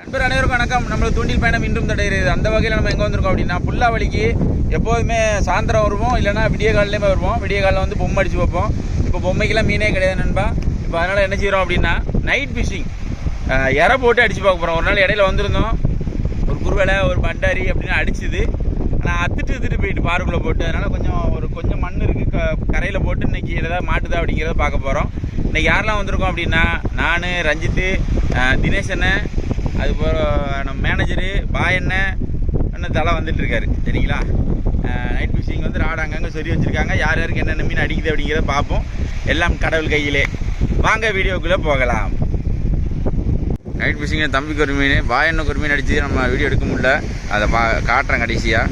நண்பர் அனைவருக்கும் வணக்கம். நம்மளோட தூண்டில் பயணம் இன்றும் தொடர்கிறது. அந்த வகையில் நம்ம எங்கே வந்திருக்கோம் அப்படின்னா, புல்லாவளிக்கு எப்போதுமே சாயந்தரம் வருவோம், இல்லைனா விடிய காலையிலே வருவோம். விடிய காலில் வந்து பொம்மை அடித்து வைப்போம். இப்போ பொம்மைக்கெல்லாம் மீனே கிடையாது நண்பா. இப்போ அதனால் என்ன செய்கிறோம் அப்படின்னா, நைட் ஃபிஷிங் இறை போட்டு அடித்து பார்க்க போகிறோம். ஒரு நாள் இடையில வந்திருந்தோம், ஒரு குருவலை ஒரு பண்டாரி அப்படின்னு அடிச்சுது. ஆனால் அத்துட்டு போயிட்டு பாருக்குள்ளே போட்டு, அதனால் கொஞ்சம் மண் இருக்குது, கரையில் போட்டு இன்றைக்கி ஏதாவது மாட்டுதா அப்படிங்கிறத பார்க்க போகிறோம். இன்றைக்கி யாரெல்லாம் வந்திருக்கோம் அப்படின்னா, நான், ரஞ்சித்து, தினேஷ் அண்ணன், அதுக்கப்புறம் நம்ம மேனேஜரு பாயண்ணன் தலை வந்துட்டுருக்காரு. சரிங்களா? நைட் ஃபிஷிங் வந்து ராடு அங்கங்கே சொல்லி வச்சுருக்காங்க. யார் யாருக்கு என்னென்ன மீன் அடிக்குது அப்படிங்கிறத பார்ப்போம். எல்லாம் கடவுள் கையிலே. வாங்க வீடியோக்குள்ளே போகலாம். நைட் ஃபிஷிங்கில் தம்பிக்கு ஒரு மீன், பாயண்ணுக்கு ஒரு மீன் அடித்து நம்ம வீடியோ எடுக்க முடியல. அதை காட்டுறேன் கடைசியாக.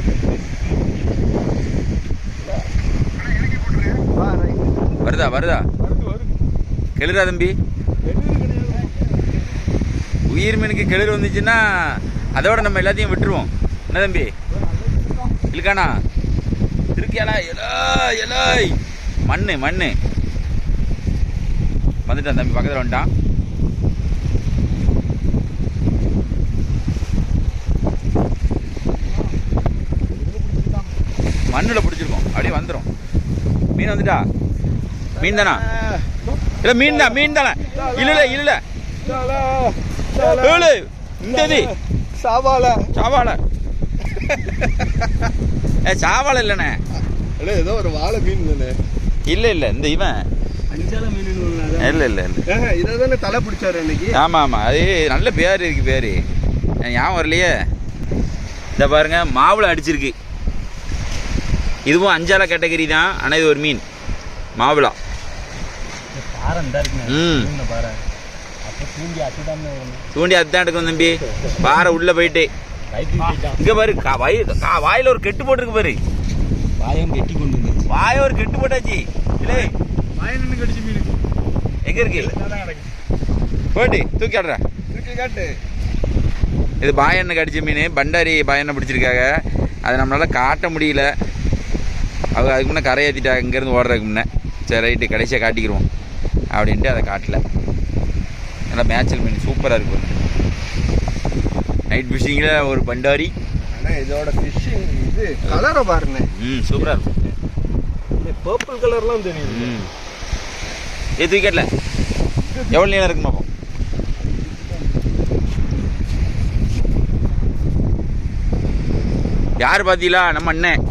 வருதா கெளுரா தம்பி? உயிர் மீனுக்கு கெளுரு வந்துச்சுன்னா அதோட நம்ம எல்லாத்தையும் விட்டுருவோம். என்ன தம்பி? இல்லைக்கானா இருக்கியாடா? எலாய் மண்ணு வந்துட்டான் தம்பி, பக்கத்தில் வந்துட்டான். மண்ணில் பிடிச்சிருக்கோம், அப்படியே வந்துடும். மீன் வந்துட்டா? மீன் தானா? இல்லை மீன் தானே? இல்லை இந்த சாவாலை சாவாலை இல்லைண்ணே, ஏதோ ஒரு வாழை மீன் தானே? இல்லை இந்த இவன் இல்லை இதானே தலை பிடிச்சாரு அன்னைக்கு. ஆமாம், அது நல்ல பேர் இருக்கு. பேர் ஞாபகம் வரலையே. இந்த பாருங்க, மாவுளை அடிச்சிருக்கு. இதுவும் அஞ்சால கேட்டகரி தான். ஆனால் இது ஒரு மீன் மாவுளா. தூண்டி அதுதான் எடுக்கும் தம்பி. பாறை உள்ள போயிட்டு இங்க பாரு, வாயில ஒரு கெட்டு போட்டுருக்கு பாரு. வாய ஒரு கெட்டு போட்டாச்சு. எங்க இருக்கு? போயிட்டு தூக்கி ஆடுற. இது பாயண்ணு கடிச்ச மீன். பண்டாரி பாயண்ணை பிடிச்சிருக்காங்க. அதை நம்மளால காட்ட முடியல. அவங்க அதுக்கு முன்னே கரை ஏற்றிட்டாங்க இங்கேருந்து ஓடுறதுக்கு முன்னே. சரி ரைட்டு, கடைசியாக காட்டிக்கிடுவோம் அப்படின்ட்டு அதை காட்டல. நல்லா மேய்ச்சல் மீன் சூப்பராக இருக்கும். நைட் ஃபிஷிங்கில் ஒரு பண்டாரி. ஆனால் இதோட ஃபிஷ்ஷிங் இது கலரை பாருங்க. சூப்பராக இருக்கும். பர்பிள் கலர்லாம் தெரியும். இது தூக்கல எவ்வளோ நேரம் இருக்குமா? பார்ப்போம். யார் பார்த்தீங்களா? நம்ம அண்ணன்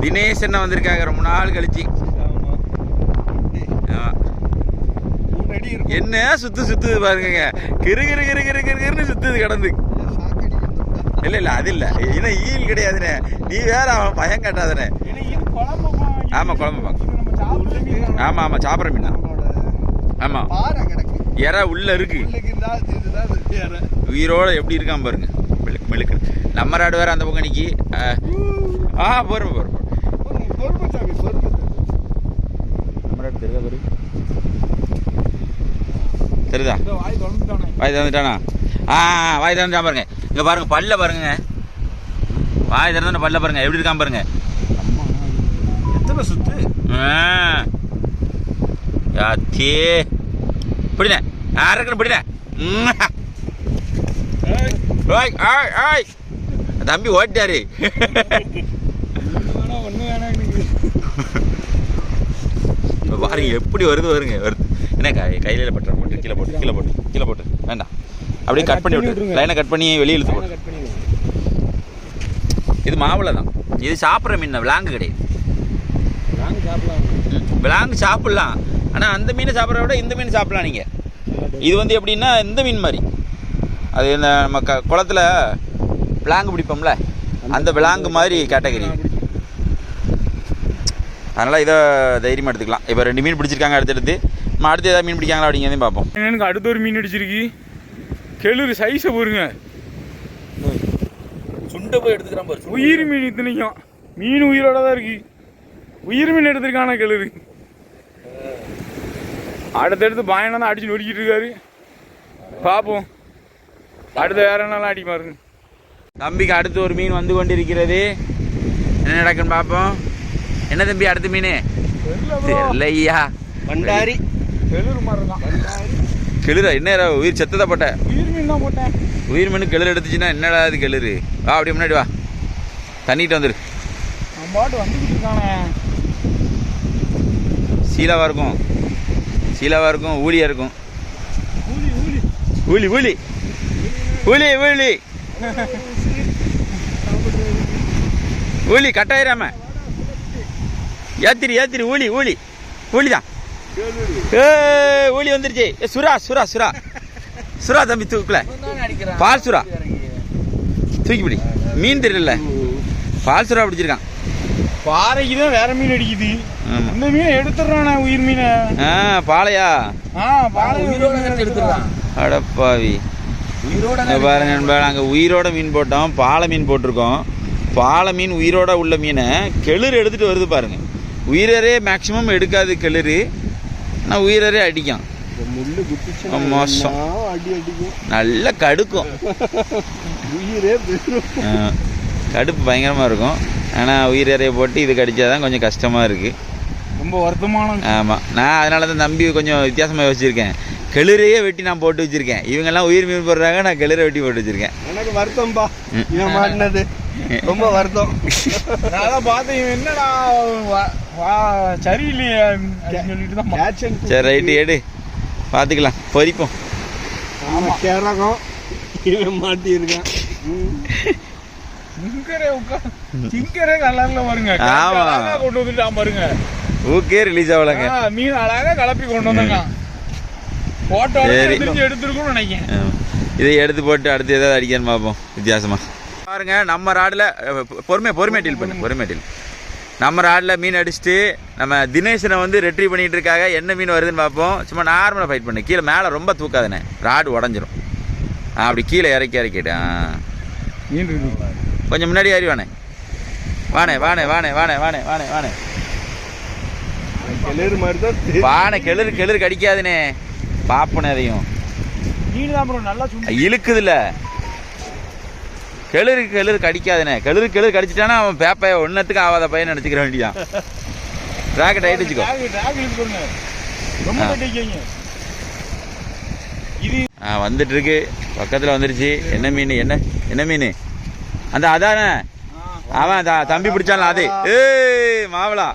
தினேஷ் அண்ணன் வந்திருக்காங்க ரொம்ப நாள் கழிச்சு. என்ன சுத்துது பாருங்க, கிருன்னு சுத்துது கிடந்து. இல்ல அது இல்ல, ஏன்னா ஈல் கிடையாதுண்ணே. நீ வேற அவன் பயம் காட்டாதனே. ஆமா குழம்பு. ஆமா சாப்பிட்ற மீனா. ஆமா இற உள்ள இருக்கு. உயிரோட எப்படி இருக்கான் பாருங்க, மெழுக்கு. நம்ம ராடு வேற அந்த பக்கம் நிக்கி. போறோம் நம்ம ராடு தெரியுதா பாரு? தெரியுதா? வாய் திறந்துட்டானா? வாய் திறந்துட்டான் பாருங்க. இங்க பாருங்க, பல்ல பாருங்க. வாய் திறந்து பல்ல பாருங்க, எப்படி இருக்கான் பாருங்க. எத்தனை சுத்து யாத்தே பிடினே யாருக்குன்னு பிடினே. தம்பி ஓட்டாரு. பாருங்க எப்படி வருது. என்ன கையில பற்ற போட்டு கீழே போட்டு வேண்டாம், அப்படியே கட் பண்ணி விட்டு லைனை கட் பண்ணி வெளியே இழுத்து போட்டு. இது மாவுளை தான். இது சாப்பிட்ற மீன் தான், விலாங்கு கிடையாது. விலாங்கு சாப்பிட்லாம், ஆனால் அந்த மீனை சாப்பிட்றத விட இந்த மீன் சாப்பிட்லாம் நீங்கள். இது வந்து எப்படின்னா இந்த மீன் மாதிரி, அது இந்த நம்ம குளத்தில் விலாங்கு பிடிப்போம்ல, அந்த விலாங்கு மாதிரி கேட்டகரி. அதனால் இதை தைரியமாக எடுத்துக்கலாம். இப்போ 2 மீன் பிடிச்சிருக்காங்க. அடுத்து ஏதாவது மீன் பிடிக்காங்களா அப்படிங்கிறதையும் பார்ப்போம். எனக்கு அடுத்த ஒரு மீன் அடிச்சிருக்கு. கெளுரு சைஸை போருங்க. சுண்டை போய் எடுத்துக்கிறான் பாரு. உயிர் மீன் இத்தனைக்கும். மீன் உயிரோட தான் இருக்கு. உயிர் மீன் எடுத்துருக்கானா கெளுரு. அடுத்தடுத்து பாயனா தான் அடிச்சு நொடிக்கிட்டு இருக்காரு. பார்ப்போம் அடுத்த வேற என்னெல்லாம் அடிக்க பாருங்க. தம்பிக்கு அடுத்து ஒரு மீன் வந்து கொண்டிருக்கிறது. என்ன நடக்குன்னு பார்ப்போம். என்ன தம்பி அடுத்த மீன்? தெரியலையா? பண்டாரி. கெளுரு மாதிரி இருக்கான். கெளுரா என்ன உயிர் செத்ததை போட்ட உயிர் மீன் தான் போட்டேன். உயிர் மீன் கெளுரு எடுத்துச்சுன்னா என்னடா அது கெளுரு? வா அப்படியே முன்னாடி வா, தண்ணிட்டு வந்துரு. நம்ம பாட்டு வந்துக்கிட்டு இருக்கானே. சீலாவாக இருக்கும், சீலாவாக இருக்கும், ஊழியாக இருக்கும். ஊலி ஊலி ஊழி ஊழி ஊழி ஊழி ஊழி கட்டாயிராம ஏத்திரி ஏத்திரி ஊழி ஊழி ஊழி தான். ஊழி வந்துருச்சு. சுறா சுறா சுறா சுறா தம்பி தூக்கல, பால் சுறா தூக்கி பிடி. மீன் தெரியல, பால் சுறா பிடிச்சிருக்கான். பாறைக்கு தான் வேற மீன் அடிக்குது. ஆமா. இந்த மீனை எடுத்துடுறானே உயிர் மீனை. பாலையா? பாலை எடுத்துடலாம். அடப்பாவி, பாருங்க நண்பா, நாங்கள் உயிரோட மீன் போட்டோம், பாலை மீன் போட்டிருக்கோம். பாலை மீன் உயிரோட உள்ள மீனை கெளுரு எடுத்துகிட்டு வருது பாருங்க. உயிரரே மேக்சிமம் எடுக்காது கெளுரு, ஆனால் உயிரரே அடிக்கும். முள்ளு குத்திச்சு மோசம், அடி அடிக்கும், நல்லா கடுக்கும். உயிரே கடுப்பு பயங்கரமாக இருக்கும். ஆனால் உயிரறையை போட்டு இது கடிச்சாதான் கொஞ்சம் கஷ்டமாக இருக்குது. ரொம்ப வருத்தமான. ஆமாம், நான் அதனால தான் தம்பி கொஞ்சம் வித்தியாசமாக வச்சுருக்கேன். கெளுரையே வெட்டி நான் போட்டு வச்சுருக்கேன். இவங்கெல்லாம் உயிர் மீன் போடுறாங்க, நான் கெளுரை வெட்டி போட்டு வச்சுருக்கேன். எனக்கு வருத்தம்பா இவன் மாட்டினது, ரொம்ப வருத்தம். நான் பார்த்தேன் இவன் என்னடா சரியில்லையே சொல்லிட்டு தான். சரி ரைட்டு எடு, பார்த்துக்கலாம், பொறிப்போம். ஆமாம், கேரகம் இவன் மாட்டியிருக்கான். சிங்கரே கலர்ல வருங்க. ஆமா, கொண்டு வந்துட்டான் பாருங்க. ஊக்கே ரிலீஸ் ஆகலங்க. மீன் அழகா கலப்பி கொண்டு வந்தாங்க. போட்டோ எடுத்துருக்கோம்னு நினைக்கிறேன். இதை எடுத்து போட்டு அடுத்து ஏதாவது அடிக்கன்னு பார்ப்போம் வித்தியாசமா. பாருங்க, நம்ம ராடில் பொறுமையாக டீல் பண்ணு, பொறுமையாக டீல். நம்ம ராடில் மீன் அடிச்சுட்டு நம்ம தினேஷனை வந்து ரெட்ரீவ் பண்ணிட்டு இருக்காங்க. என்ன மீன் வருதுன்னு பார்ப்போம். சும்மா நார்மலாக ஃபைட் பண்ணு, கீழே மேலே ரொம்ப தூக்காதுண்ணே, ராடு உடஞ்சிரும். அப்படி கீழே இறக்கிட்டு மீன் இருக்கு. கொஞ்சம் முன்னாடி ஏறி வானே வானே வானே வானே வானே வானே வானே வானே கெளுரு மாதிரி தான் வானே. கெளுரு கடிக்காதுண்ணே, பாப்பனே. அதையும் மீன் தான் ப்ரோ நல்லா இழுக்குதுல்ல. கெளுரு கடிக்காதுண்ணே. கெளுரு கடிச்சிட்டானா அவன் பேப்பைய ஒன்னத்துக்கு ஆகாத பையன் நினச்சிக்கிற வேண்டியதான். ராக்கெட் ஆகிட்டு வச்சுக்கோ. இது வந்துட்டு இருக்கு, பக்கத்தில் வந்துருச்சு. என்ன மீன்? என்ன மீன்? அந்த அதானே அவன் தம்பி பிடிச்சாலும் அது. மாவளா.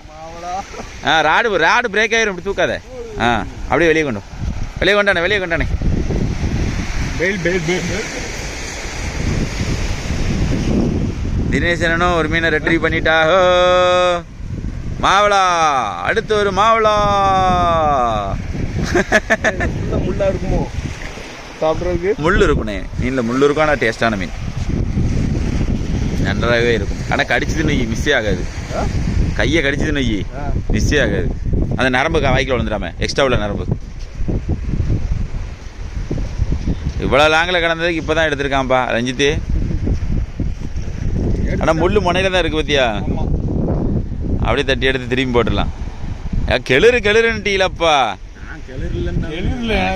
ராடு பிரேக் ஆயிரும், இப்படி தூக்காத. அப்படியே வெளியே கொண்டானே. தினேசனும் ஒரு மீனை ரெட்ரீவ் பண்ணிட்டா. மாவளா, அடுத்து ஒரு மாவளா. முள்ளா இருக்குமோ சாப்பிட்றதுக்கு? முள் இருக்குண்ணே, மீனில் முள் இருக்கும். ஆனால் டேஸ்டான மீன் நன்றாகவே இருக்கும். ஆனால் கடிச்சது நொய்யி மிஸ்ஸே ஆகாது. கையை கடிச்சது நொய்யி மிஸ்ஸே ஆகாது. அந்த நரம்பு வாய்க்கில் விழுந்துடாம, எக்ஸ்ட்ரா உள்ள நரம்பு. இவ்வளோ லாங்கில் கிடந்ததுக்கு இப்போ தான் எடுத்திருக்கான்ப்பா ரஞ்சித்து. ஆனால் முள் முனையில் தான் இருக்குது பார்த்தியா? அப்படியே தட்டி எடுத்து திரும்பி போட்டுடலாம். கெளுருன்ட்டீங்களப்பா.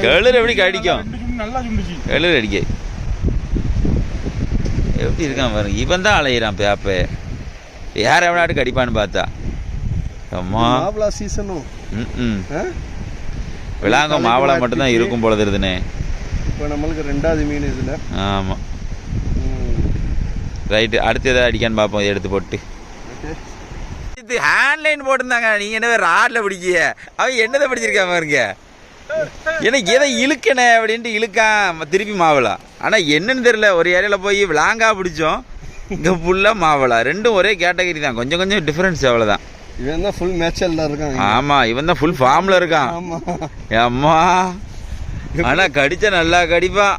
கெளுரு எப்படி கடிக்கும்? கெளுரு அடிக்க எப்படி இருக்கான் பாருங்க. இவன் தான் அலையிறான் பேப்ப. யார் எவனாட்டு கடிப்பான்னு பார்த்தா அம்மா சீசனும் விளாங்கம் மாவளா மட்டும்தான் இருக்கும் போல தெரியுதுண்ணே. இப்போ நம்மளுக்கு 2வது மீன் இதில். ஆமாம், ரைட்டு. அடுத்து எதாவது அடிக்கான்னு பார்ப்போம். இதை எடுத்து போட்டு இது ஹேண்ட்லைன் போட்டிருந்தாங்க. நீங்கள் என்ன ராடில் பிடிக்கிய? அவன் என்னதை பிடிச்சிருக்கான் பாருங்க. எனக்கு எதை இழுக்கணே அப்படின்ட்டு இழுக்கான் திருப்பி மாவளா. ஆனால் என்னன்னு தெரியல, ஒரு ஏரியாவில் போய் விளாங்கா பிடிச்சோம், இங்கே ஃபுல்லாக மாவளா. ரெண்டும் ஒரே கேட்டகரி தான், கொஞ்சம் டிஃப்ரென்ஸ், அவ்வளோதான். இவன் தான் ஃபுல் மேட்சல்ல இருக்கான். ஆமாம், இவன் தான் ஃபுல் ஃபார்மில் இருக்கான். அம்மா, ஆனால் கடிச்சா நல்லா கடிப்பான்,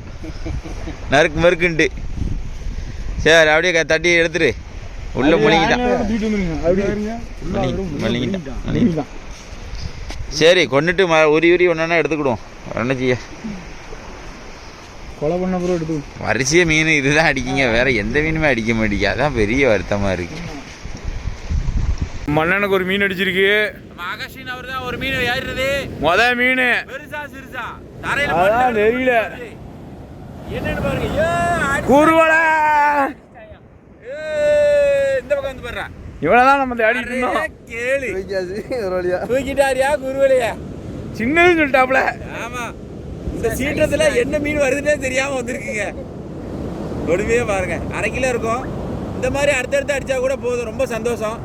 மறுக்குன்ட்டு. சரி, அப்படியே தட்டி எடுத்துரு. உள்ள முழுங்கிட்டான். சரி, கொண்டுட்டு உரி ஒன்றா எடுத்துக்கிடுவோம். என்ன செய்ய, கொலை பண்ண பிறகு எடுத்து வரிசைய மீன் இதுதான் அடிக்கிங்க, வேற எந்த மீனுமே அடிக்க மாட்டேங்க. அதான் பெரிய வருத்தமாக இருக்கு. மன்னனுக்கு ஒரு மீன் அடிச்சிருக்கு. மகஷின் அவர் தான் ஒரு மீன் ஏறுறது. மீன் பெருசா சிறுசா அதான் தெரியல என்னன்னு பாருங்க. குருவலை இந்த பக்கம் வந்து பாடுறான். இவனதான் நம்ம தேடிட்டு இருந்தோம். கேளு, ஒரு வழியா தூக்கிட்டாரியா குருவலையா? சின்னதுன்னு சொல்லிட்டாப்ல. ஆமாம், இந்த சீற்றத்தில் என்ன மீன் வருதுன்னே தெரியாமல் வந்திருக்குங்க. கொடுமையே பாருங்க, 1/2 கிலோ இருக்கும். இந்த மாதிரி அடுத்தடுத்து அடித்தா கூட போதும். ரொம்ப சந்தோஷம்.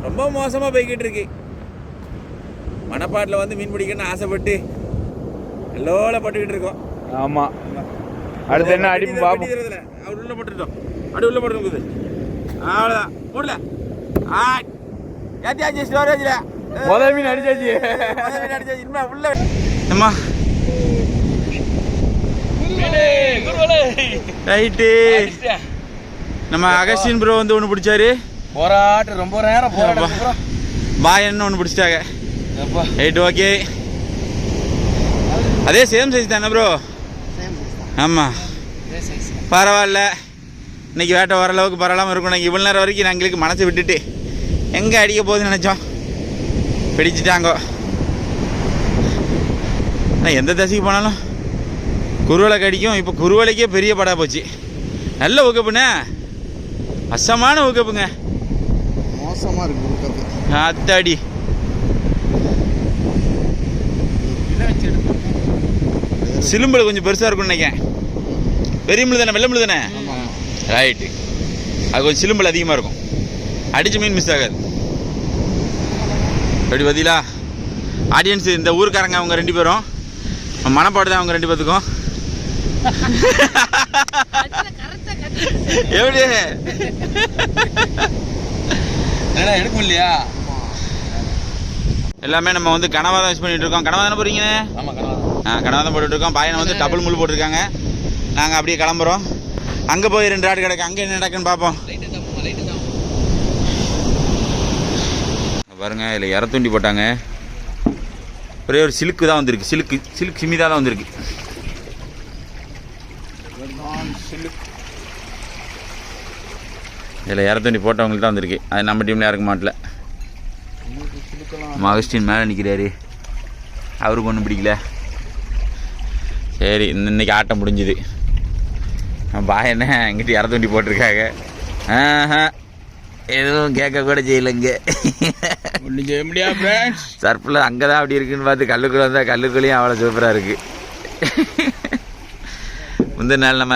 ரொம்ப மோசமாக போய்கிட்டு இருக்கு. மணப்பாட்டில் வந்து மீன் பிடிக்கணும்னு ஆசைப்பட்டு எல்லோட பட்டுக்கிட்டு இருக்கோம். ஆமாம், அடுத்து என்ன அடிப்பு பார்ப்போம். அவர் உள்ள போட்டுருக்கோம், அப்படி உள்ள போட்டுருக்குது. அவ்வளோதான், போடல. ஏத்தியாச்சு ஸ்டோரேஜில் முதல் மீன் அடிச்சாச்சு. இனிமே உள்ள அம்மா ரைட்டு. நம்ம அகஸ்டின் ப்ரோ வந்து ஒன்று பிடிச்சாரு. போராட்டம் ரொம்ப நேரம் போராட்டம். பாயன்னு ஒன்று பிடிச்சிட்டாங்க. Right, okay. அதே சேம் சைஸ் தானே ப்ரோ? ஆமாம், பரவாயில்ல. இன்னைக்கு வேட்டை ஓரளவுக்கு பரவாயில்லாமல் இருக்கும். நாங்கள் இவ்வளோ நேரம் வரைக்கும் எங்களுக்கு மனசை விட்டுட்டு எங்கே அடிக்க போகுதுன்னு நினச்சோம். பிடிச்சிட்டாங்கோ. ஆனால் எந்த தசைக்கு போனாலும் குருவலை கடிக்கும். இப்போ குருவலைக்கே பெரிய படா போச்சு. நல்ல ஊக்கப்புண்ணே, அசமான ஊக்கப்புங்க. மோசமாக இருக்கு ஊக்கப்பு. அத்தாடி சிலும்பல் கொஞ்சம் பெருசாக இருக்கும்னு நினைக்கிறேன். பெரிய முள்ளு தானே, வெள்ளை முள்ளு தானே? ரைட்டு. அது கொஞ்சம் சிலும்பல் அதிகமாக இருக்கும். அடிச்ச மீன் மிஸ் ஆகாது. எப்படி பார்த்தீங்களா ஆடியன்ஸ்? இந்த ஊருக்காரங்க அவங்க 2 பேரும், மனப்பாடு தான் அவங்க 2 பேத்துக்கும். எப்படி எடுக்க முடியலையா? எல்லாமே நம்ம வந்து கனவா தான் யூஸ் பண்ணிட்டு இருக்கோம். கனவா தானே போறீங்க? கனவா தான் போட்டுட்டு இருக்கோம். பாயனை வந்து டபுள் முள் போட்டிருக்காங்க. நாங்கள் அப்படியே கிளம்புறோம். அங்கே போய் 2 ஆடு கிடக்கு. அங்கே என்ன நடக்குன்னு பார்ப்போம். பாருங்க, இதில் இறத்துண்டி போட்டாங்க. ஒரே ஒரு சிலுக்கு தான் வந்திருக்கு. சிலுக்கு சிமிதா தான் வந்திருக்கு. இதில் இறத்துண்டி போட்டவங்களுக்கு தான் வந்திருக்கு. அது நம்ம டீமில் இறக்க மாட்டல. அகஸ்டின் மேலே நிற்கிறாரு. அவருக்கு ஒன்றும் பிடிக்கல. சரி, இன்னைக்கு ஆட்டம் முடிஞ்சுது. பாயண்ணே எங்கிட்ட இறத்துண்டி போட்டிருக்காங்க. எதுவும் கேட்க கூட செய்யலைங்க. ஒன்றும் செய்ய முடியாது. சர்ப்பில் அங்கே தான் அப்படி இருக்குன்னு பார்த்து கல்லுக்குள்ளே வந்தால் கல்லுக்குள்ளேயும் அவ்வளோ சூப்பராக இருக்குது. முந்தின நாள் நம்ம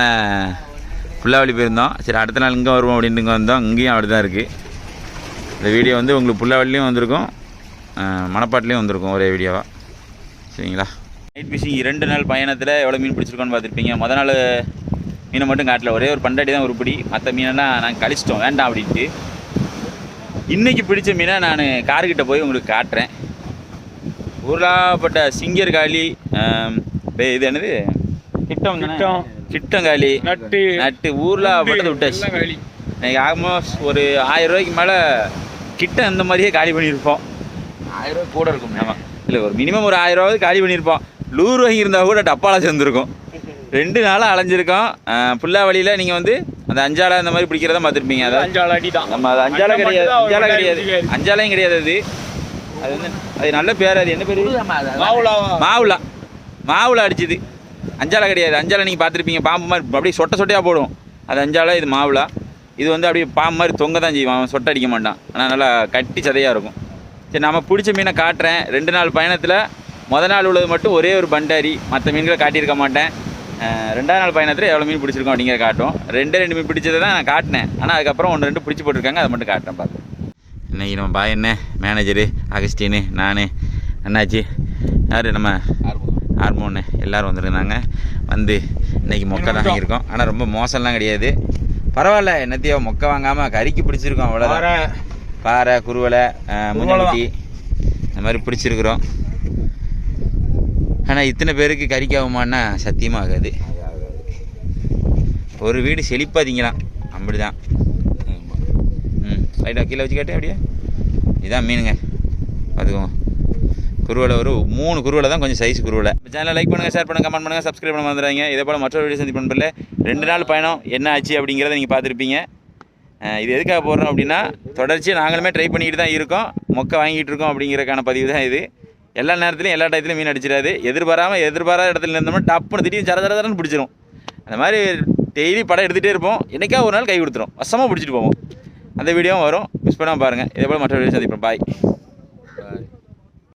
புல்லாவளி போயிருந்தோம். சரி, அடுத்த நாள் இங்கே வருவோம் அப்படின்ட்டு இங்கே வந்தோம். இங்கேயும் அப்படி தான் இருக்குது. இந்த வீடியோ வந்து உங்களுக்கு புல்லாவளிலையும் வந்திருக்கும், மணப்பாட்டிலையும் வந்திருக்கும் ஒரே வீடியோவாக. சரிங்களா? நைட் ஃபிஷிங் 2 நாள் பயணத்தில் எவ்வளோ மீன் பிடிச்சிருக்கோன்னு பார்த்துருப்பீங்க. முதல் நாள் மீனை மட்டும் காட்டல, ஒரே ஒரு பண்டாடி தான் உருப்படி. மற்ற மீனெல்லாம் நாங்கள் கழிச்சிட்டோம், வேண்டாம் அப்படின்ட்டு. இன்றைக்கி பிடிச்ச மீனை நான் கார்கிட்ட போய் உங்களுக்கு காட்டுறேன். ஊர்லாப்பட்ட சிங்கர்காலி, இது என்னது, கிட்டங்காலி, நட்டு ஊர்லாப்பட்டதை விட்டாச்சு. இன்னைக்கு ஆல்மோஸ்ட் ஒரு 1000 ரூபாய்க்கு மேலே கிட்ட இந்த மாதிரியே காலி பண்ணியிருப்போம். 1000 ரூபாய் கூட இருக்கும். ஆமாம், இல்லை ஒரு மினிமம் ஒரு 1000 ரூபாவது காலி பண்ணியிருப்போம். லூர் வாங்கி இருந்தால் கூட டப்பால சேர்ந்துருக்கும். 2 நாளாக அலைஞ்சிருக்கோம். புல்லாவளியில் நீங்கள் வந்து அந்த அஞ்சாலை இந்த மாதிரி பிடிக்கிறத பார்த்துருப்பீங்க. அதாவது அஞ்சாலை அடி தான். நம்ம அது அஞ்சாலை கிடையாது, அஞ்சாலையும் கிடையாது. அது வந்து அது நல்ல பேர். அது என்ன பேர்? மாவுளா அடிச்சுது. அஞ்சாலை கிடையாது. அஞ்சாலை நீங்கள் பார்த்துருப்பீங்க, பாம்பு மாதிரி அப்படியே சொட்டையாக போடும். அது அஞ்சாலை, இது மாவுளா. இது வந்து அப்படியே பாம்பு மாதிரி தொங்க தான் செய்வான், அவன் சொட்டை அடிக்க மாட்டான். ஆனால் நல்லா கட்டி சதையாக இருக்கும். சரி, நம்ம பிடிச்ச மீனை காட்டுறேன். 2 நாள் பயணத்தில் முதல் நாள் உள்ளது மட்டும் ஒரே ஒரு பண்டாரி, மற்ற மீன்களை காட்டியிருக்க மாட்டேன். 2ஆவது நாள் பயணத்தில் எவ்வளோ மீன் பிடிச்சிருக்கோம் அப்படிங்கிற காட்டும். 2 மீன் பிடிச்சதை தான் நான் காட்டினேன். ஆனால் அதுக்கப்புறம் 1-2 பிடிச்சி போட்டிருக்காங்க, அதை மட்டும் காட்டுறேன் பார்த்து. இன்றைக்கி நம்ம பாயண்ணே, மேனேஜரு, அகஸ்டின்னு, நான், அண்ணாச்சி, யார் நம்ம ஹார்மோன்னு எல்லோரும் வந்துருந்தாங்க. வந்து இன்றைக்கி மொக்கை தான் வாங்கியிருக்கோம். ஆனால் ரொம்ப மோசம்லாம் கிடையாது, பரவாயில்ல. என்னத்தையோ மொக்கை வாங்காமல் கறிக்கு பிடிச்சிருக்கோம். அவ்வளோதான். பாறை, குருவலை, முன்னி இந்த மாதிரி பிடிச்சிருக்கிறோம். ஆனால் இத்தனை பேருக்கு கறிக்காகுமான்னா சத்தியமாக ஆகாது. ஒரு வீடு செழிப்பாக திங்கலாம், அப்படி தான். ரைட்டாக கீழே வச்சு காட்டு. அப்படியே இதான் மீனுங்க, பார்த்துக்கோங்க. குருவலை ஒரு 3 குருவலை தான், கொஞ்சம் சைஸ் குருவலை. சேனலை லைக் பண்ணுங்கள், ஷேர் பண்ணுங்கள், கமெண்ட் பண்ணுங்கள், சப்ஸ்கிரைப் பண்ண வந்துடுறாங்க. இதே போல் மற்றொரு வீடியோ சந்திப்பு பண்ணல. 2 நாள் பயணம் என்ன ஆச்சு அப்படிங்கிறத நீங்கள் பார்த்துருப்பீங்க. இது எதுக்காக போடுறோம் அப்படின்னா, தொடர்ச்சியாக நாங்களுமே ட்ரை பண்ணிக்கிட்டு தான் இருக்கோம், மொக்கை வாங்கிட்டு இருக்கோம் அப்படிங்கிறக்கான பதிவு தான் இது. எல்லா நேரத்துலையும் எல்லா டயத்துலையும் மீன் அடிச்சிடாது. எதிர்பாராத இடத்துல இருந்தோம்னா டப்புன்னு திடீர்னு ஜரன்னு பிடிச்சிரும். அந்த மாதிரி டெய்லி படம் எடுத்துகிட்டே இருப்போம். என்றைக்கா ஒரு நாள் கை கொடுத்துரும், வசமாக பிடிச்சிட்டு போவோம். அந்த வீடியோவும் வரும், மிஸ் பண்ணாமல் பாருங்கள். இதே போல் மற்ற வீடியோ சந்திப்போம். பாய்.